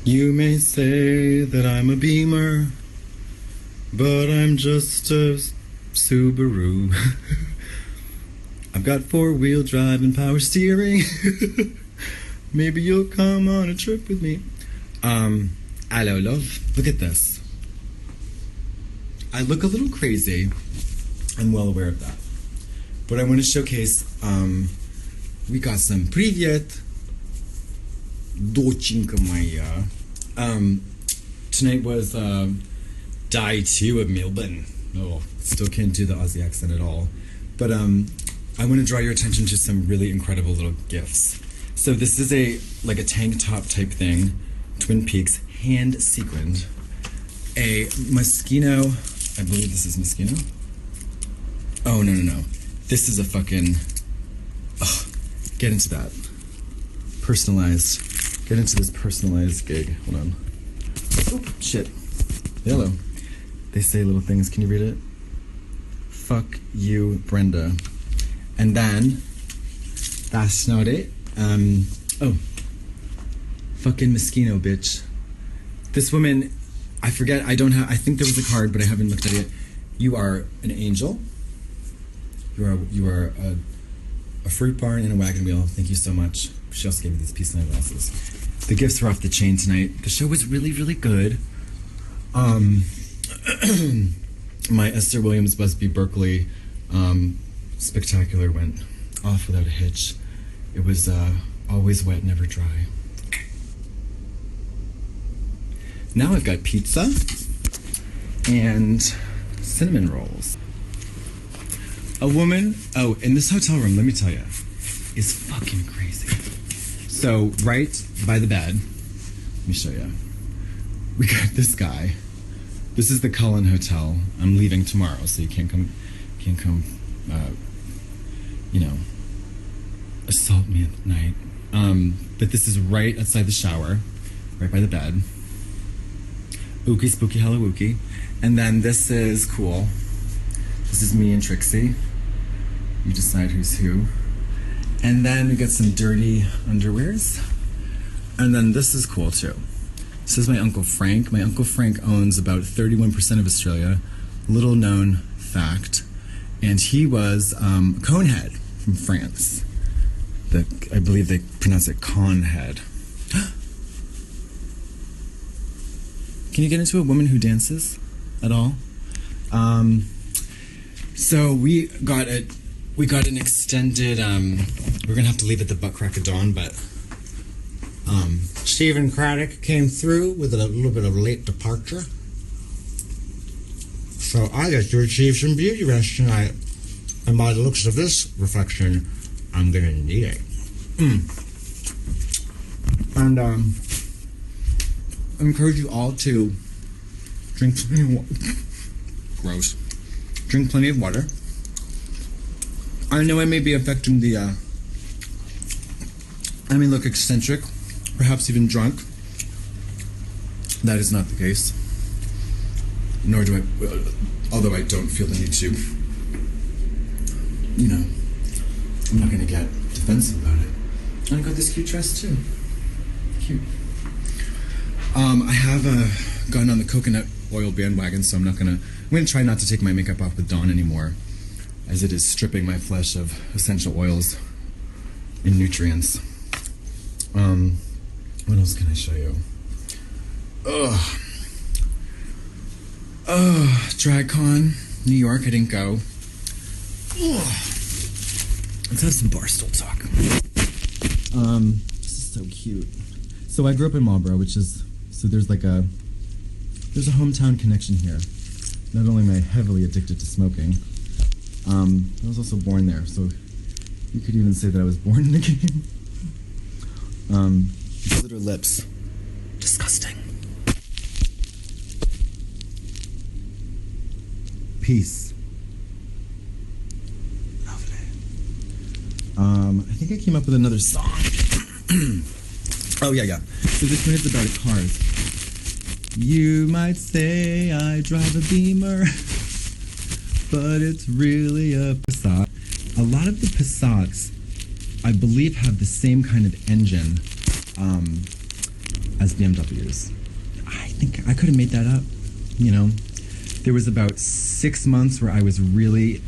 You may say that I'm a Beamer, but I'm just a Subaru. I've got four-wheel drive and power steering. Maybe you'll come on a trip with me. Hello, love. Look at this. I look a little crazy. I'm well aware of that. But I want to showcase, we got some Привет, доченька моя. Tonight was day 2 of Melbourne. Oh, still can't do the Aussie accent at all. But I want to draw your attention to some really incredible little gifts. So this is a tank top type thing, Twin Peaks, hand sequined. A Moschino, I believe this is Moschino. Oh, no. This is a fucking, get into that. Personalized. Get into this personalized gig. Hold on. Oh, shit. Hello. They say little things. Can you read it? Fuck you, Brenda. And then, that's not it. Fucking Moschino, bitch. This woman, I forget, I think there was a card, but I haven't looked at it. You are an angel. You are a fruit barn and a wagon wheel. Thank you so much. She also gave me these peace sign glasses. The gifts are off the chain tonight. The show was really, really good. My Esther Williams Busby Berkeley spectacular went off without a hitch. It was always wet, never dry. Now I've got pizza and cinnamon rolls. A woman, in this hotel room, let me tell you, is fucking crazy. So, right by the bed, let me show you. We got this guy. This is the Cullen Hotel. I'm leaving tomorrow, so you can't come, assault me at night. But this is right outside the shower, right by the bed. Ookie spooky hello wookie. And then this is cool. This is me and Trixie. You decide who's who. And then we got some dirty underwears. And then this is cool too. This is my Uncle Frank. My Uncle Frank owns about 31% of Australia. Little known fact. And he was Conehead from France. I believe they pronounce it Conhead. Can you get into a woman who dances at all? So we got an extended, we're gonna have to leave at the butt crack of dawn, but Stephen Craddock came through with a little bit of late departure. So I get to achieve some beauty rest tonight. And by the looks of this reflection, I'm gonna need it. And I encourage you all to drink plenty of water. Gross. Drink plenty of water. I know I may be affecting the, look eccentric, perhaps even drunk. That is not the case. Nor do I, although I don't feel the need to, I'm not going to get defensive about it. And I got this cute dress too. Cute. I have gotten on the coconut oil bandwagon, so I'm going to try not to take my makeup off with Dawn anymore, as it is stripping my flesh of essential oils and nutrients. What else can I show you? DragCon, New York, I didn't go. Let's have some barstool talk. This is so cute. So I grew up in Marlborough, there's a hometown connection here. Not only am I heavily addicted to smoking, I was also born there, so you could even say that I was born in the game. Look at her lips. Disgusting. Peace. Lovely. I think I came up with another song. Oh, yeah. So this one is about cars. You might say I drive a Beamer, but it's really a Passat. A lot of the Passats, I believe, have the same kind of engine as BMWs. I think I could have made that up, you know. There was about 6 months where I was really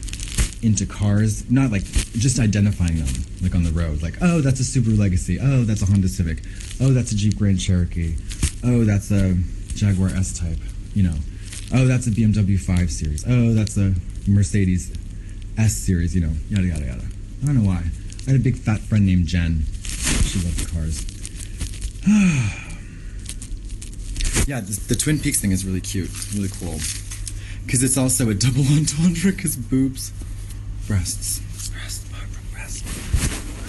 into cars, not like just identifying them, like on the road. Like, oh, that's a Subaru Legacy. Oh, that's a Honda Civic. Oh, that's a Jeep Grand Cherokee. Oh, that's a Jaguar S-Type, you know. Oh, that's a BMW 5 Series. Oh, that's a Mercedes S Series, you know, yada, yada, yada. I don't know why. I had a big fat friend named Jen. She loved the cars. Yeah, the Twin Peaks thing is really cute, really cool. Because it's also a double entendre, because boobs, breasts, Barbara, breasts.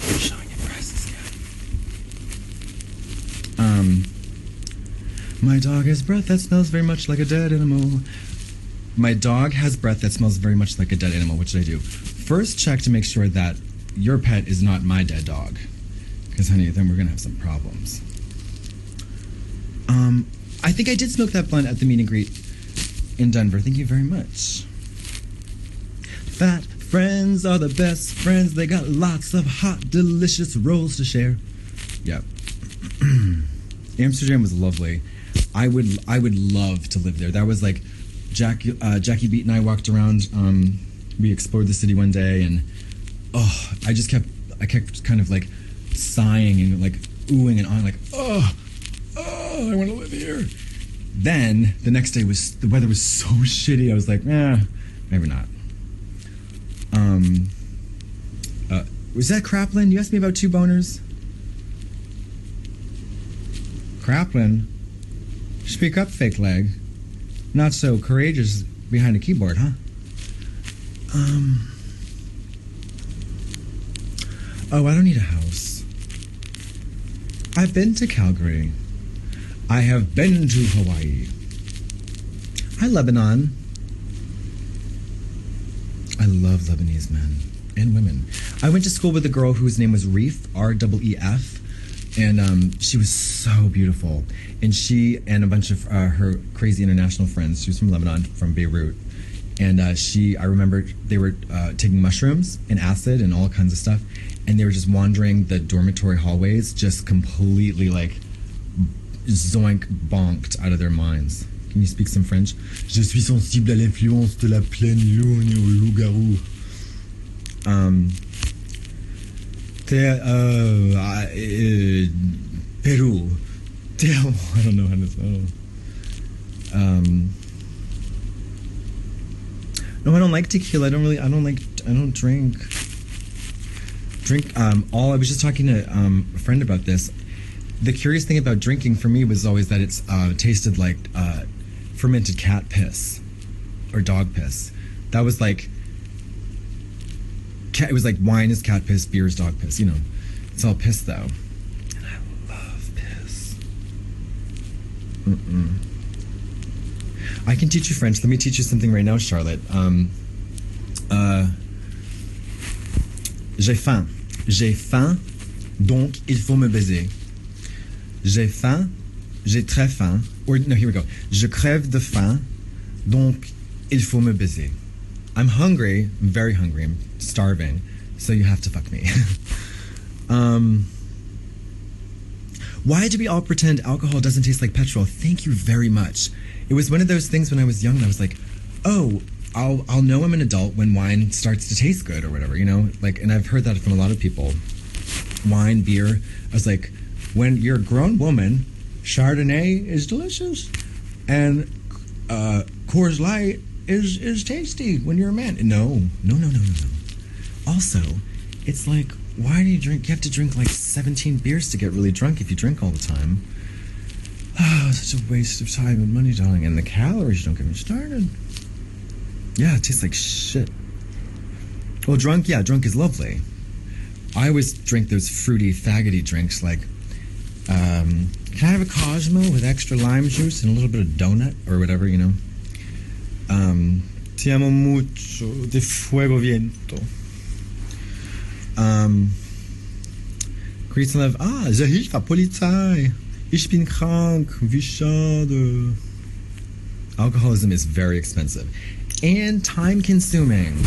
I'm showing you breasts again. My dog has breath that smells very much like a dead animal. My dog has breath that smells very much like a dead animal. What should I do? First, check to make sure that your pet is not my dead dog. Because, honey, then we're going to have some problems. I think I did smoke that blunt at the meet and greet in Denver. Thank you very much. Fat friends are the best friends. They got lots of hot, delicious rolls to share. Yep. Amsterdam was lovely. I would love to live there. That was like Jackie Beat and I walked around. We explored the city one day, and I kept kind of like sighing and like oohing and on, like I want to live here. Then the next day the weather was so shitty. I was like, maybe not. Was that Kraplin? You asked me about 2 boners. Kraplin, speak up, fake leg. Not so courageous behind a keyboard, huh? Oh, I don't need a house. I've been to Calgary. I have been to Hawaii. Hi, Lebanon. I love Lebanese men and women. I went to school with a girl whose name was Reef, R-E-E-F, and she was so beautiful. And she and a bunch of her crazy international friends, she was from Lebanon, from Beirut, and I remember they were taking mushrooms and acid and all kinds of stuff, and they were just wandering the dormitory hallways, just completely like zoink bonked out of their minds. Can you speak some French? Je suis sensible à l'influence de la pleine lune et au loup-garou. Peru. Damn, I don't know how to say. No, I don't like tequila. I don't drink. I was just talking to a friend about this. The curious thing about drinking for me was always that it's tasted like fermented cat piss or dog piss. That was like, it was like wine is cat piss, beer is dog piss. You know, it's all piss though, and I love piss. I can teach you French. Let me teach you something right now, Charlotte. J'ai faim. J'ai faim, donc il faut me baiser. J'ai faim, j'ai très faim. Or, no, here we go. Je crève de faim, donc il faut me baiser. I'm hungry, I'm very hungry, I'm starving, so you have to fuck me. Why do we all pretend alcohol doesn't taste like petrol? Thank you very much. It was one of those things when I was young and I was like, oh, I'll know I'm an adult when wine starts to taste good or whatever, you know? Like, and I've heard that from a lot of people. Wine, beer. I was like, when you're a grown woman, Chardonnay is delicious, and Coors Light is tasty when you're a man. No. Also, it's like, why do you drink? You have to drink like 17 beers to get really drunk if you drink all the time. Oh, such a waste of time and money, darling. And the calories, don't get me started. Yeah, it tastes like shit. Well, drunk is lovely. I always drink those fruity, faggoty drinks like, can I have a Cosmo with extra lime juice and a little bit of donut or whatever, you know? Ti amo mucho, de fuego viento. Greets and love. Ze hilft Polizei. Ich bin krank. Wie schade. Alcoholism is very expensive and time-consuming.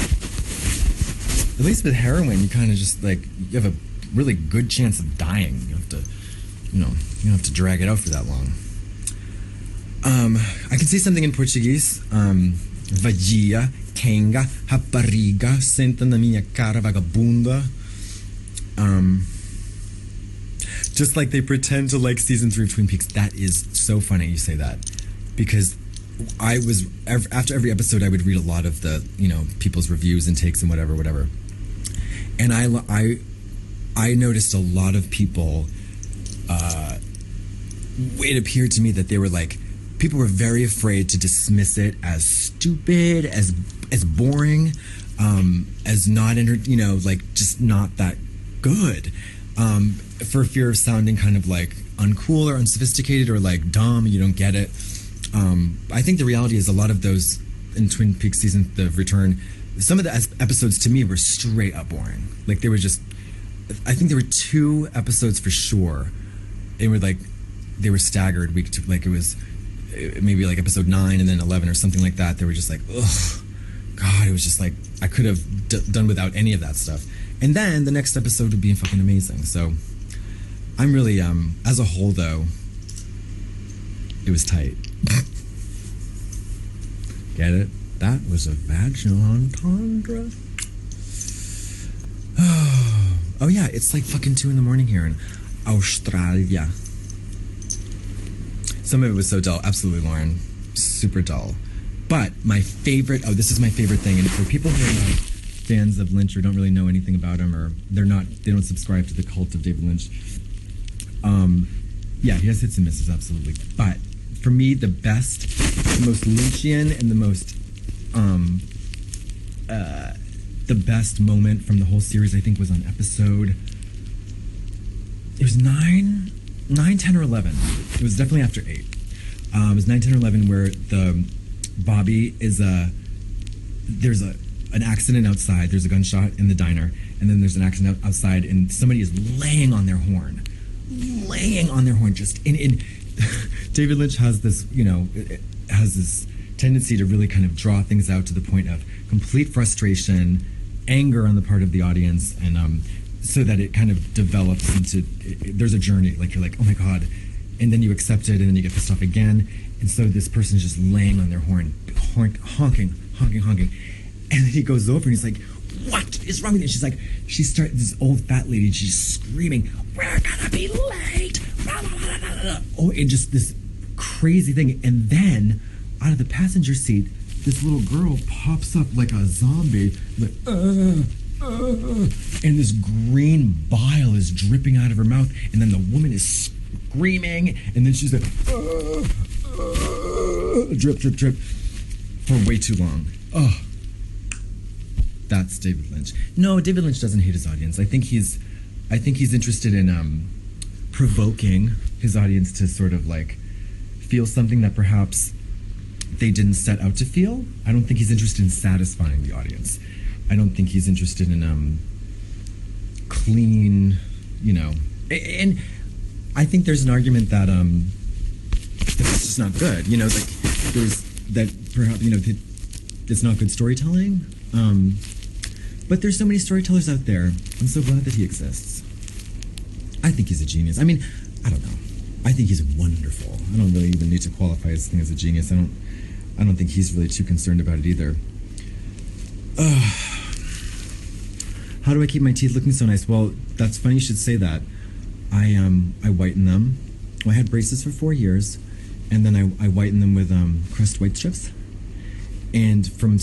At least with heroin, you kind of just like, you have a really good chance of dying. You have to, you know, You don't have to drag it out for that long. I can say something in Portuguese. Vadia, kenga, rapariga, senta na minha cara vagabunda. Just like they pretend to like season 3 of Twin Peaks. That is so funny you say that, because I was, after every episode, I would read a lot of the, people's reviews and takes and whatever. And I noticed a lot of people, it appeared to me that they were like, people were very afraid to dismiss it as stupid, as boring, as not, just not that good, for fear of sounding kind of like uncool or unsophisticated or like dumb, you don't get it. I think the reality is a lot of those in Twin Peaks season, The Return, some of the episodes to me were straight up boring. Like they were just, I think there were 2 episodes for sure. They were staggered week to, like it was maybe like episode 9 and then 11 or something like that. They were just like, ugh, God, it was just like, I could have done without any of that stuff. And then the next episode would be fucking amazing. So I'm really, as a whole though, it was tight. Get it? That was a vaginal entendre. Oh yeah, it's like fucking 2 a.m. here in Australia. Some of it was so dull. Absolutely, Lauren. Super dull. But my favorite, this is my favorite thing, and for people who are not fans of Lynch or don't really know anything about him, or they don't subscribe to the cult of David Lynch, yeah, he has hits and misses, absolutely. But for me, the best, the most Lynchian and the most, the best moment from the whole series, I think, was on episode, it was 9, 10, or 11. It was definitely after 8. It was 9, 10, or 11 where Bobby is there's an accident outside. There's a gunshot in the diner, and then there's an accident outside, and somebody is laying on their horn. Just in David Lynch has this, has this tendency to really kind of draw things out to the point of complete frustration, anger on the part of the audience, and so that it kind of develops into, there's a journey, like you're like, oh my God, and then you accept it, and then you get pissed off again, and so this person is just laying on their horn, honking, and then he goes over and he's like, what is wrong with you? And she's like, this old fat lady, she's screaming, we're gonna be late, oh, and just this crazy thing, and then out of the passenger seat, this little girl pops up like a zombie, like, and this green bile is dripping out of her mouth, and then the woman is screaming, and then she's like, drip, for way too long. Oh, that's David Lynch. No, David Lynch doesn't hate his audience. I think he's interested in provoking his audience to sort of like feel something that perhaps they didn't set out to feel. I don't think he's interested in satisfying the audience. I don't think he's interested in clean, and I think there's an argument that it's just not good. Like there's that perhaps it's not good storytelling. But there's so many storytellers out there. I'm so glad that he exists. I think he's a genius. I mean, I don't know. I think he's wonderful. I don't really even need to qualify his thing as a genius. I don't think he's really too concerned about it either. How do I keep my teeth looking so nice? Well, that's funny you should say that. I whiten them. Well, I had braces for 4 years, and then I whitened them with Crest white strips. And from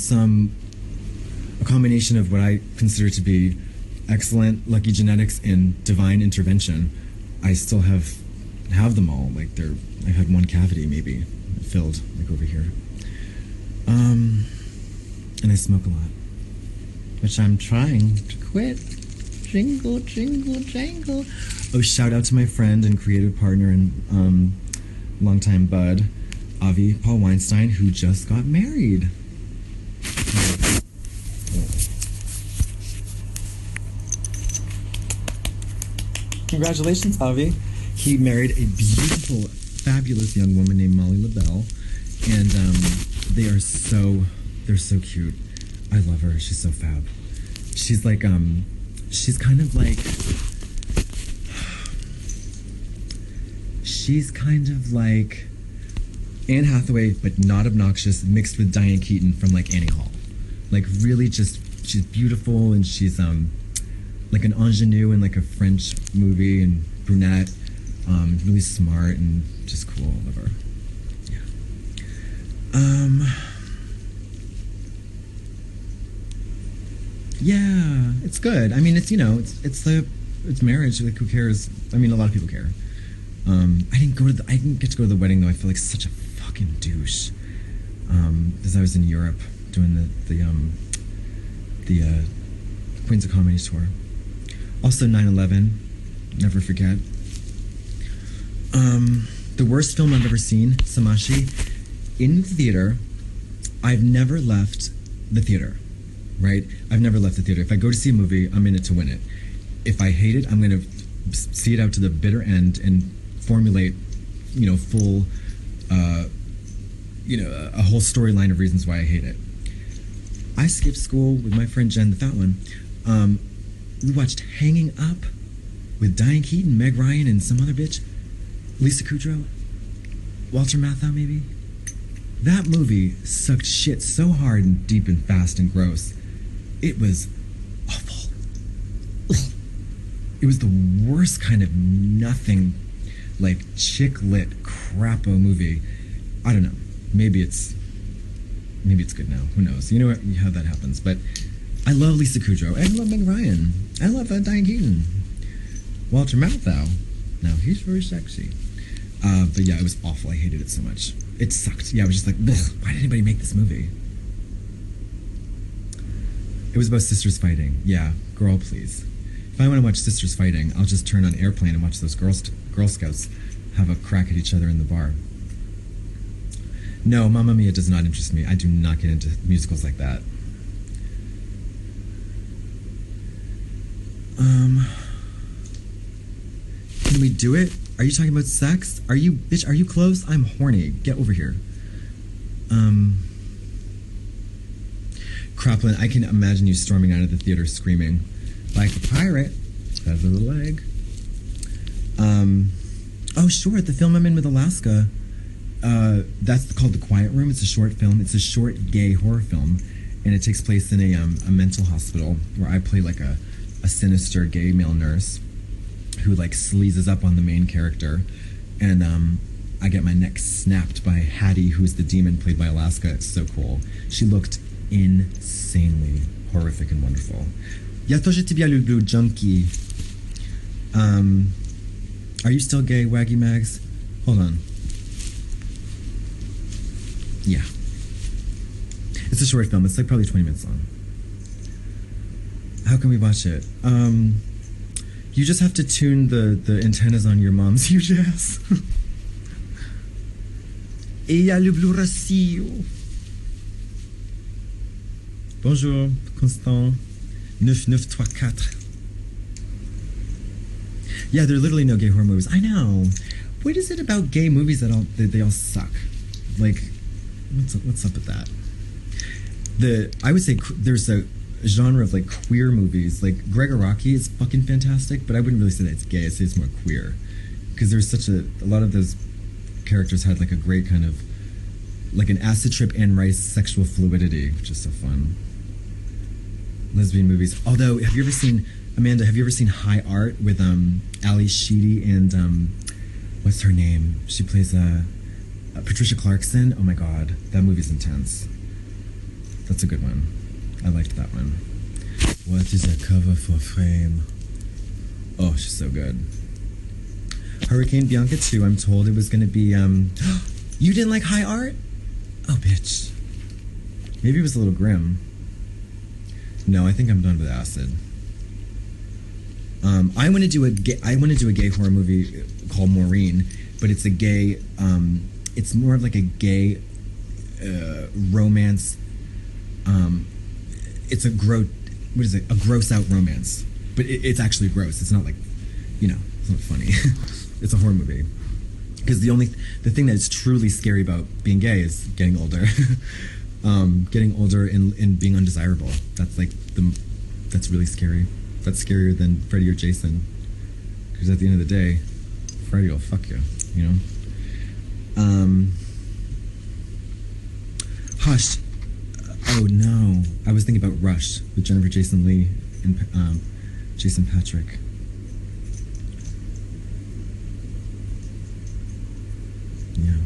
a combination of what I consider to be excellent lucky genetics and divine intervention, I still have them all. Like I've had one cavity maybe filled, like over here. And I smoke a lot, which I'm trying to quit. Jingle, jingle, jangle. Oh, shout out to my friend and creative partner and longtime bud, Avi Paul Weinstein, who just got married. Congratulations, Avi. He married a beautiful, fabulous young woman named Molly LaBelle, and they're so cute. I love her. She's so fab. She's like, she's kind of like, she's kind of like Anne Hathaway, but not obnoxious, mixed with Diane Keaton from like Annie Hall. Like really just, she's beautiful, and she's like an ingenue in like a French movie, and brunette, really smart and just cool. Love her. Yeah, it's good. I mean, it's, you know, it's marriage. Like, who cares? I mean, a lot of people care. I didn't get to go to the wedding though. I feel like such a fucking douche. Because I was in Europe doing the Queens of Comedy tour. Also 9/11, never forget. The worst film I've ever seen, Samashi, in the theater. I've never left the theater, right? I've never left the theater. If I go to see a movie, I'm in it to win it. If I hate it, I'm going to see it out to the bitter end and formulate, you know, full, a whole storyline of reasons why I hate it. I skipped school with my friend Jen, the fat one. We watched Hanging Up with Diane Keaton, Meg Ryan, and some other bitch. Lisa Kudrow, Walter Matthau, maybe. That movie sucked shit so hard and deep and fast and gross. It was awful. Ugh. It was the worst kind of nothing, like chick lit crapo movie. I don't know. Maybe it's good now. Who knows? You know how that happens. But I love Lisa Kudrow. I love Meg Ryan. I love Diane Keaton. Walter Matthau. Now he's very sexy. But yeah, it was awful. I hated it so much. It sucked. Yeah, I was just like, why did anybody make this movie? It was about sisters fighting. Yeah, girl, please. If I want to watch sisters fighting, I'll just turn on Airplane and watch those Girl Scouts have a crack at each other in the bar. No, Mamma Mia does not interest me. I do not get into musicals like that. Can we do it? Are you talking about sex? Are you close? I'm horny. Get over here. Craplin, I can imagine you storming out of the theater screaming, like a pirate, because of the leg. Oh, sure, the film I'm in with Alaska, that's called The Quiet Room. It's a short film. It's a short gay horror film, and it takes place in a mental hospital where I play like a sinister gay male nurse who like sleazes up on the main character, and I get my neck snapped by Hattie, who's the demon played by Alaska. It's so cool. She looked insanely horrific and wonderful. Ya to, že ty bien le blue junkie. Are you still gay, Waggy Mags? Hold on. Yeah. It's a short film. It's like probably 20 minutes long. How can we watch it? You just have to tune the antennas on your mom's huge ass. Et il y a le blue racio. Bonjour, Constant. 9934. Yeah, there are literally no gay horror movies. I know. What is it about gay movies that they all suck? Like, what's up with that? I would say there's a genre of like queer movies. Like Greg Araki is fucking fantastic, but I wouldn't really say that it's gay. I'd say it's more queer, because there's such a lot of those characters had like a great kind of like an acid trip and rice sexual fluidity, which is so fun. Lesbian movies. Although, have you ever seen High Art with Ali Sheedy and what's her name? She plays Patricia Clarkson. Oh my god, that movie's intense. That's a good one. I liked that one. What is a cover for Frame? Oh, she's so good. Hurricane Bianca 2, I'm told it was going to be... You didn't like High Art? Oh, bitch. Maybe it was a little grim. No, I think I'm done with acid. I want to do a gay horror movie called Maureen, but it's a gay... it's more of like a gay romance... it's a gross out romance, but it's actually gross. It's not like, it's not funny. It's a horror movie, because the thing that's truly scary about being gay is getting older. Getting older and being undesirable. That's like that's really scary. That's scarier than Freddy or Jason, because at the end of the day, Freddy will fuck you. you know. Um, Hush. Oh no, I was thinking about Rush with Jennifer Jason Leigh and Jason Patrick. Yeah.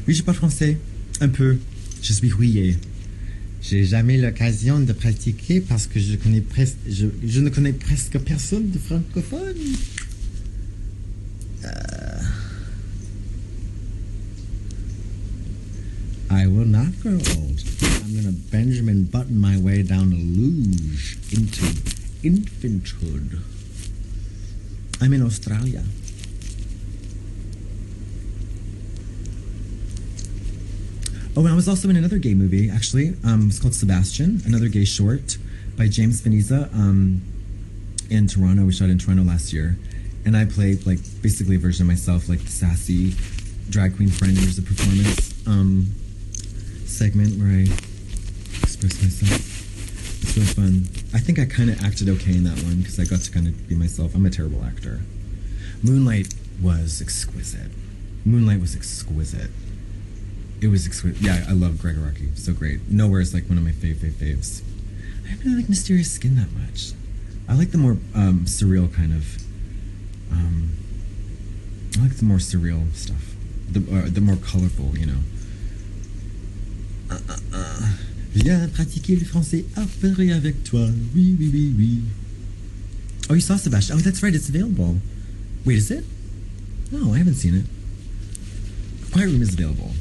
Oui, je parle français. Un peu. Je suis rouillé. J'ai jamais l'occasion de pratiquer parce que je ne connais presque personne de francophone. I will not grow old. I'm gonna Benjamin Button my way down a luge into infanthood. I'm in Australia. Oh, and I was also in another gay movie, actually. It's called Sebastian, another gay short by James Veneza in Toronto. We shot in Toronto last year. And I played, like, basically a version of myself, like the sassy drag queen friend. And there's a performance segment where I express myself. It's really fun. I think I kind of acted okay in that one because I got to kind of be myself. I'm a terrible actor. Moonlight was exquisite. Moonlight was exquisite. It was exquisite. Yeah, I love Greg Araki. So great. Nowhere is like one of my faves. I don't really like Mysterious Skin that much. I like the more surreal kind of. I like the more surreal stuff. The more colorful, you know. Viens pratiquer le français à parler avec toi. Oui, oui, oui, oui. Oh, you saw Sebastian. Oh, that's right. It's available. Wait, is it? No, I haven't seen it. Quiet Room is available.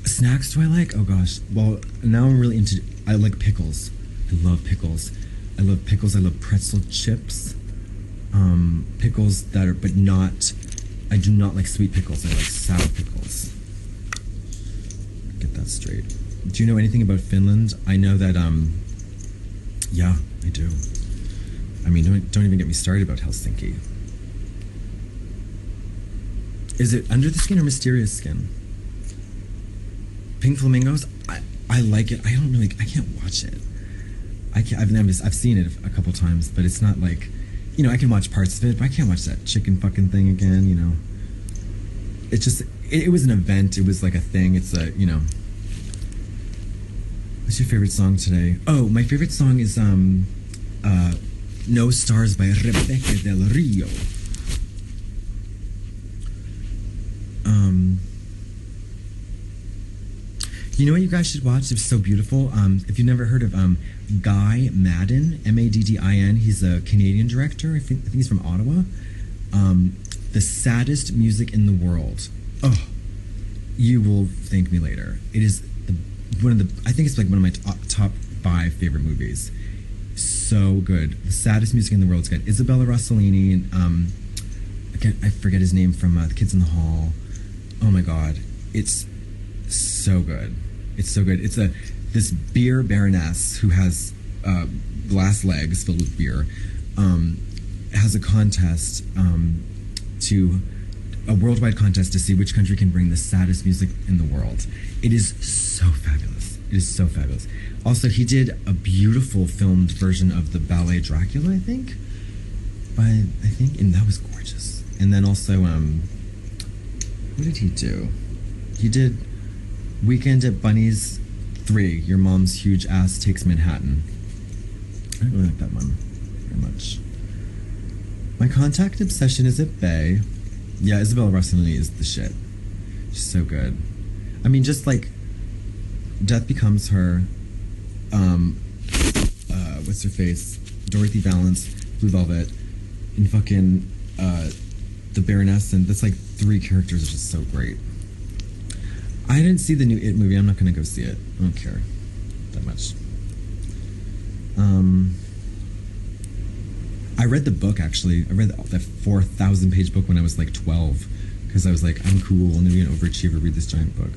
Snacks do I like? Oh gosh. Well, now I'm really into. I like pickles. I love pickles. I love pickles. I love pretzel chips. Pickles that are, but not. I do not like sweet pickles. I like sour pickles. Get that straight. Do you know anything about Finland? I know that. Yeah, I do. I mean, don't even get me started about Helsinki. Is it Under the Skin or Mysterious Skin? Pink Flamingos, I like it. I don't really. I can't watch it. I've seen it a couple times, but it's not like, you know, I can watch parts of it, but I can't watch that chicken fucking thing again. You know, it's just it was an event. It was like a thing. It's a, you know. What's your favorite song today? Oh, my favorite song is No Stars by Rebecca Del Rio. You know what you guys should watch? It's so beautiful. If you've never heard of Guy Maddin, Maddin, he's a Canadian director. I think he's from Ottawa. The Saddest Music in the World. Oh, you will thank me later. It is I think it's like one of my top 5 favorite movies. So good. The Saddest Music in the World is good. Isabella Rossellini and I forget his name from The Kids in the Hall. Oh my god, it's so good. It's so good. It's this beer baroness who has glass legs filled with beer, has a contest, a worldwide contest to see which country can bring the saddest music in the world. It is so fabulous. It is so fabulous. Also, he did a beautiful filmed version of the ballet Dracula, I think, and that was gorgeous. And then also, what did he do? He did Weekend at Bunny's 3, Your Mom's Huge Ass Takes Manhattan. I don't really like that one very much. My contact obsession is at Bay. Yeah, Isabella Rossellini is the shit. She's so good. I mean, just like Death Becomes Her, what's her face? Dorothy Valance, Blue Velvet, and fucking the Baroness, and that's like 3 characters are just so great. I didn't see the new It movie. I'm not gonna go see it. I don't care that much. I read the book, actually. I read that 4,000-page book when I was like 12, because I was like, I'm cool, I'm gonna be an overachiever, read this giant book.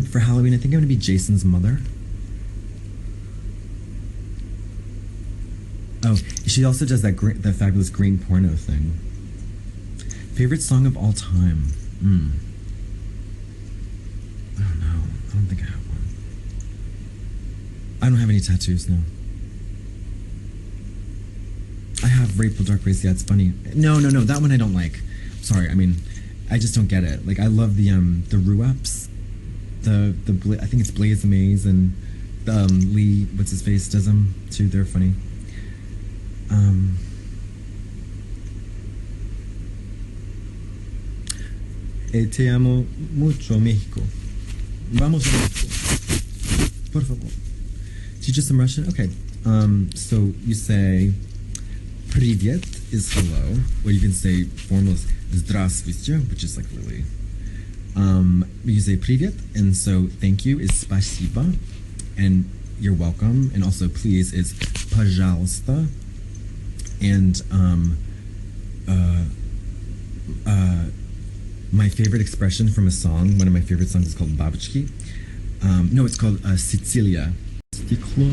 For Halloween, I think I'm gonna be Jason's mother. Oh, she also does that fabulous green porno thing. Favorite song of all time? I don't know. I don't think I have one. I don't have any tattoos, no. I have Grateful Dark Race. Yeah, it's funny. No, that one I don't like. Sorry, I mean, I just don't get it. Like, I love the Rueps. I think it's Blaze the Maze and Lee, what's his face, does them too. They're funny. Te amo mucho, Mexico. Vamos a Mexico. Por favor. Teach us some Russian? Okay. So you say Привет is hello, or you can say formal Здравствуйте, which is like really. You say Привет, and so thank you is Спасибо, and you're welcome, and also please is Пожалуйста, and my favorite expression from a song, one of my favorite songs is called Бабочки. No, it's called Sicilia. Стекло,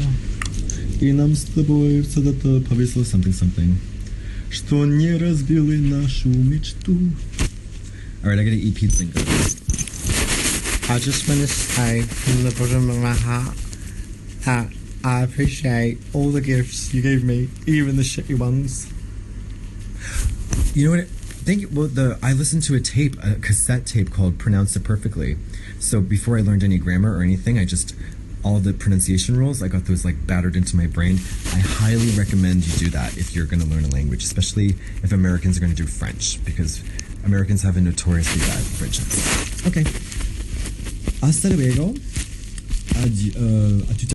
и нам с тобой когда-то повезло something, что не разбили нашу мечту. Alright, I gotta eat pizza and go. I just want to say from the bottom of my heart that I appreciate all the gifts you gave me, even the shitty ones. You know what? I listened to a cassette tape called Pronounce It Perfectly. So before I learned any grammar or anything, all the pronunciation rules, I got those like battered into my brain. I highly recommend you do that if you're going to learn a language, especially if Americans are going to do French, because Americans have a notoriously bad French accent. Okay. Hasta luego. Adieu.